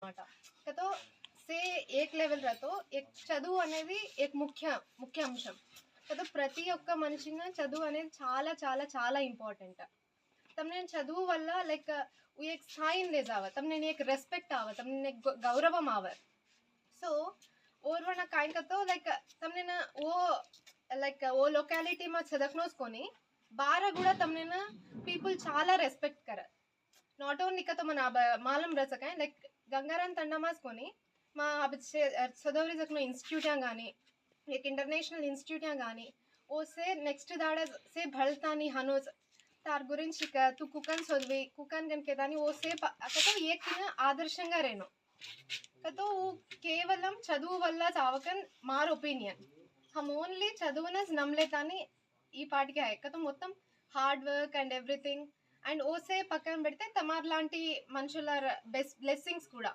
అనమాట. तो से एक लेवल रहतो एक చదువు అనేది एक ముఖ్య అంశం. కదా ప్రతి ఒక్క మనిషిగా చదువు అనేది చాలా చాలా చాలా इम्पोर्टेंट. તમને చదువు వల్ల લાઈક એક સ્થાઈ ले जावं, તમને एक रिस्पेक्ट आव, તમને एक गौरवम आव. सो ओरवण काय करतो लाईक તમને ना वो लाईक वो लोकॅलिटी માં છદકનોસ કોની బార కూడా તમને ना पीपल చాలా రెస్పెక్ట్ కర. नॉट ओनली का तो मन मालम रह सकें लाइक गंगाराम तंडामास कोनी मा अब सदवरी जखनो इंस्टिट्यूट गानी एक इंटरनेशनल इंस्टिट्यूट गानी ओसे नेक्स्ट दाड़ा से भलतानी हनोज तार गुरिंची तू कुकन सोदवी कुकन गन के दानी ओसे कतो एक आदर्शंगा रेनो कतो केवलम చదువు వల్ల చావకన్ मार ओपिनियन हम ओनली చదువునస్ నమ్లేతాని ఈ పాటికి కతో మొత్తం hard work and everything and ఓసే పక్కన పెడితే తమార్ లాంటి మనుషుల బ్లెస్సింగ్స్ కూడా